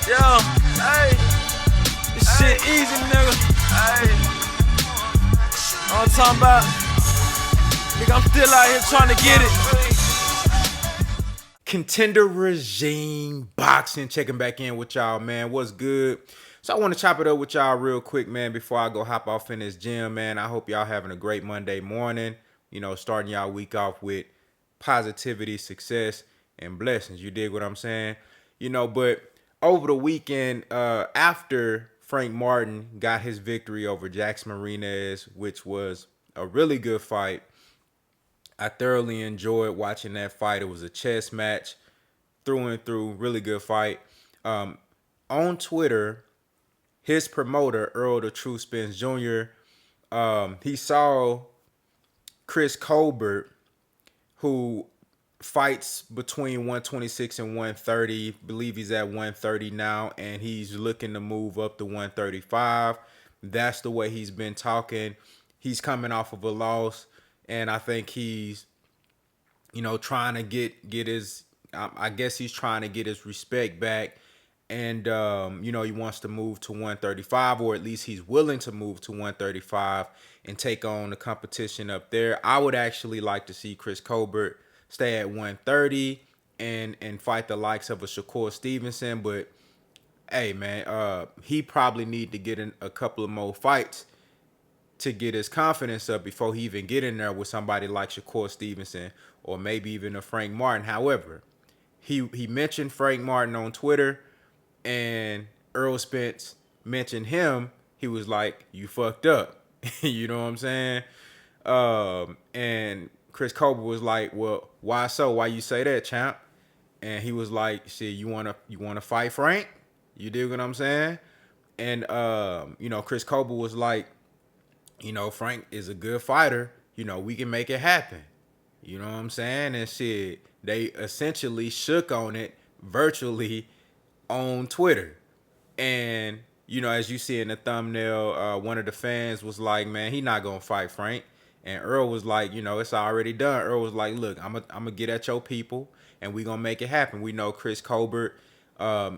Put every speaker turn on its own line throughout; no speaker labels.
Yo, hey, this shit easy, nigga. Hey, all I'm talking about, nigga, I'm still out here trying to get it.
Contender Regime Boxing, checking back in with y'all, man. What's good? So I want to chop it up with y'all real quick, man, before I go hop off in this gym, man. I hope y'all having a great Monday morning. You know, starting y'all week off with positivity, success, and blessings. You dig what I'm saying? You know, but over the weekend, after Frank Martin got his victory over Jackson Marinez, which was a really good fight, I thoroughly enjoyed watching that fight. It was a chess match through and through, really good fight. Um, on Twitter, his promoter, Earl the True Spence Jr., he saw Chris Colbert, who fights between 126 and 130. Believe he's at 130 now, and he's looking to move up to 135. That's the way he's been talking. He's coming off of a loss, and I think he's, trying to get his. I guess he's trying to get his respect back, and he wants to move to 135, or at least he's willing to move to 135 and take on the competition up there. I would actually like to see Chris Colbert stay at 130 and fight the likes of a Shakur Stevenson, but hey, man, he probably need to get in a couple of more fights to get his confidence up before he even get in there with somebody like Shakur Stevenson or maybe even a Frank Martin. However, he mentioned Frank Martin on Twitter, and Errol Spence mentioned him. He was like, "You fucked up." You know what I'm saying? And Chris Colbert was like, "Well, why so? Why you say that, champ?" And he was like, "Shit, you wanna fight Frank? You dig what I'm saying?" And Chris Colbert was like, Frank is a good fighter. We can make it happen. You know what I'm saying? And shit, they essentially shook on it virtually on Twitter. And, as you see in the thumbnail, one of the fans was like, man, he not going to fight Frank. And Earl was like, it's already done. Earl was like, look, I'm going to get at your people, and we going to make it happen. We know Chris Colbert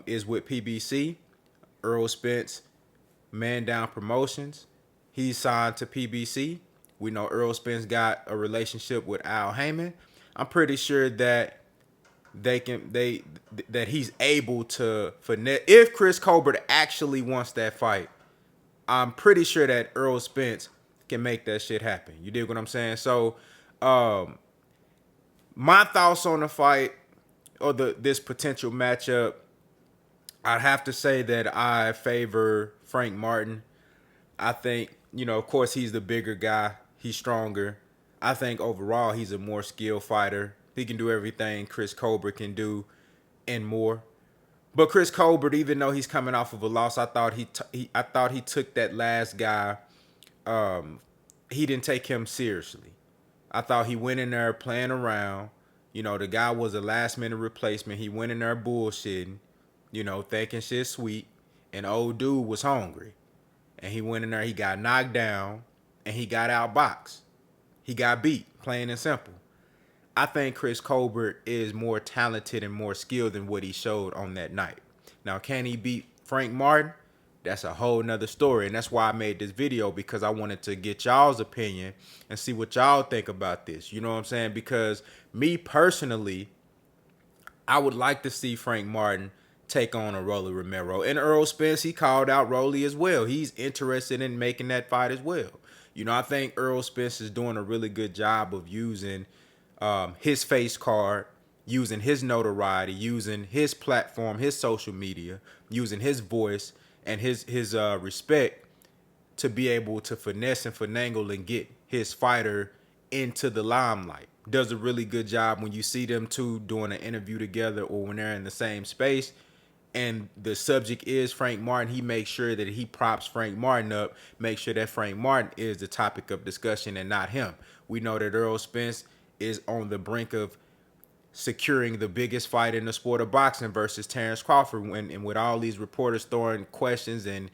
is with PBC. Errol Spence, Man Down Promotions. He's signed to PBC. We know Errol Spence got a relationship with Al Heyman. I'm pretty sure that that he's able to finesse. If Chris Colbert actually wants that fight, I'm pretty sure that Errol Spence can make that shit happen. You dig what I'm saying? So, my thoughts on the fight or this potential matchup, I'd have to say that I favor Frank Martin. I think, of course, he's the bigger guy. He's stronger. I think overall he's a more skilled fighter. He can do everything Chris Colbert can do and more. But Chris Colbert, even though he's coming off of a loss, I thought he took that last guy. He didn't take him seriously. I thought he went in there playing around. The guy was a last minute replacement. He went in there bullshitting, thinking shit sweet. And old dude was hungry. And he went in there, he got knocked down, and he got outboxed. He got beat, plain and simple. I think Chris Colbert is more talented and more skilled than what he showed on that night. Now, can he beat Frank Martin? That's a whole nother story. And that's why I made this video, because I wanted to get y'all's opinion and see what y'all think about this. You know what I'm saying? Because me personally, I would like to see Frank Martin take on a Rolly Romero. And Errol Spence, he called out Rolly as well. He's interested in making that fight as well. I think Errol Spence is doing a really good job of using his face card, using his notoriety, using his platform, his social media, using his voice and his respect to be able to finesse and finagle and get his fighter into the limelight. Does a really good job when you see them two doing an interview together or when they're in the same space and the subject is Frank Martin. He makes sure that he props Frank Martin up, make sure that Frank Martin is the topic of discussion and not him. We know that Errol Spence is on the brink of securing the biggest fight in the sport of boxing versus Terrence Crawford, and with all these reporters throwing questions and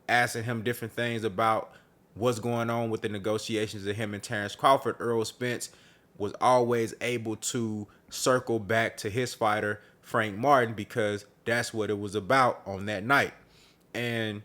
asking him different things about what's going on with the negotiations of him and Terrence Crawford, Errol Spence was always able to circle back to his fighter Frank Martin, because that's what it was about on that night. And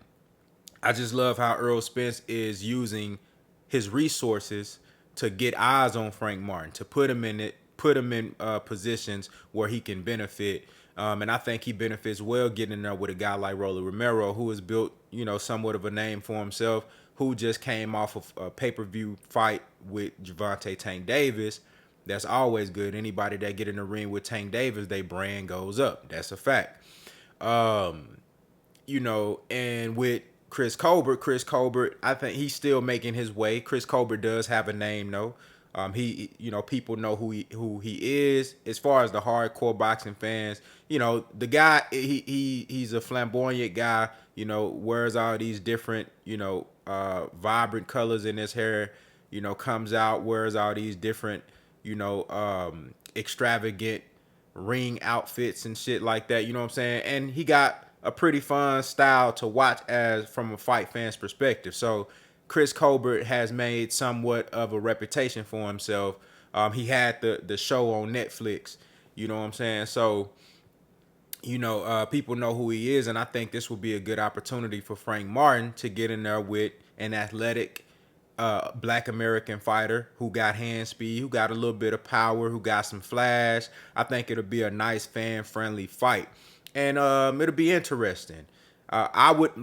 I just love how Errol Spence is using his resources to get eyes on Frank Martin, to put him in positions where he can benefit. And I think he benefits well getting there with a guy like Rolly Romero, who has built, somewhat of a name for himself, who just came off of a pay-per-view fight with Gervonta Tank Davis. That's always good. Anybody that get in the ring with Tank Davis, their brand goes up. That's a fact. And with Chris Colbert, I think he's still making his way. Chris Colbert does have a name, though. People know who he is. As far as the hardcore boxing fans, the guy, he's a flamboyant guy. Wears all these different, vibrant colors in his hair. Comes out, wears all these different, extravagant ring outfits and shit like that. You know what I'm saying? And he got a pretty fun style to watch as from a fight fan's perspective. So Chris Colbert has made somewhat of a reputation for himself. He had the show on Netflix. You know what I'm saying? So, people know who he is, and I think this will be a good opportunity for Frank Martin to get in there with an athletic Black American fighter who got hand speed, who got a little bit of power, who got some flash. I think it'll be a nice fan-friendly fight. And it'll be interesting. I would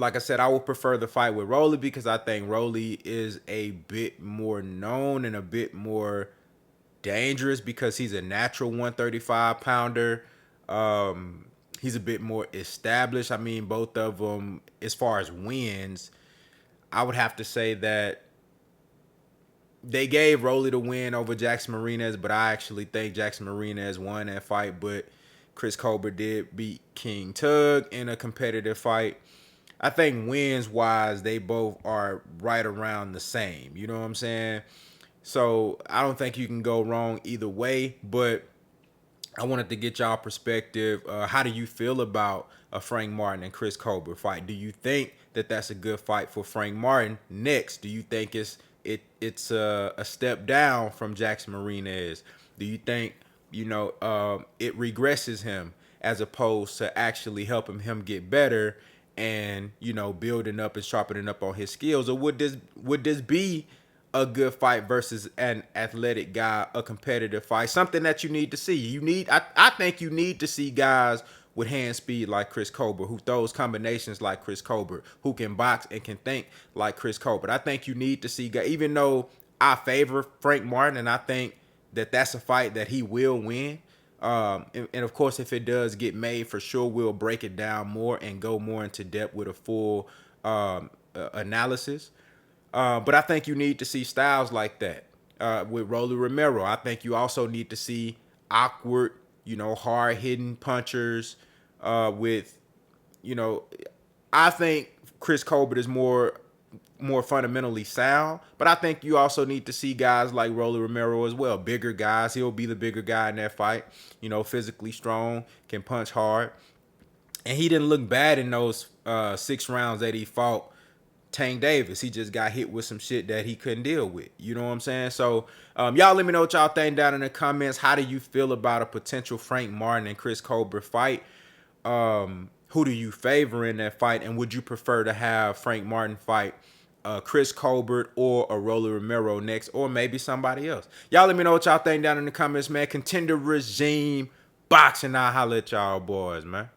prefer the fight with Rolly, because I think Rolly is a bit more known and a bit more dangerous because he's a natural 135 pounder. He's a bit more established. I mean, both of them, as far as wins, I would have to say that they gave Rolly the win over Jackson Marinez, but I actually think Jackson Marinez won that fight. But Chris Colbert did beat King Tug in a competitive fight. I think wins-wise, they both are right around the same. You know what I'm saying? So I don't think you can go wrong either way, but I wanted to get y'all perspective. How do you feel about a Frank Martin and Chris Colbert fight? Do you think that that's a good fight for Frank Martin next? Do you think it's a step down from Jackson Marinez? Do you think it regresses him as opposed to actually helping him get better and, building up and sharpening up on his skills? Or would this be a good fight versus an athletic guy, a competitive fight, something that you need to see? I think you need to see guys with hand speed like Chris Colbert, who throws combinations like Chris Colbert, who can box and can think like Chris Colbert. I think you need to see guys, even though I favor Frank Martin and I think that that's a fight that he will win. And of course, if it does get made, for sure, we'll break it down more and go more into depth with a full analysis. But I think you need to see styles like that with Rolly Romero. I think you also need to see awkward, hard-hitting punchers with, I think Chris Colbert is more fundamentally sound, but I think you also need to see guys like Rolly Romero as well. Bigger guys. He'll be the bigger guy in that fight. Physically strong, can punch hard. And he didn't look bad in those 6 rounds that he fought Tank Davis. He just got hit with some shit that he couldn't deal with. You know what I'm saying? So y'all let me know what y'all think down in the comments. How do you feel about a potential Frank Martin and Chris Colbert fight? Who do you favor in that fight? And would you prefer to have Frank Martin fight Chris Colbert or a Rolly Romero next, or maybe somebody else? Y'all let me know what y'all think down in the comments, man. Contender Regime Boxing. I'll holla at y'all boys, man.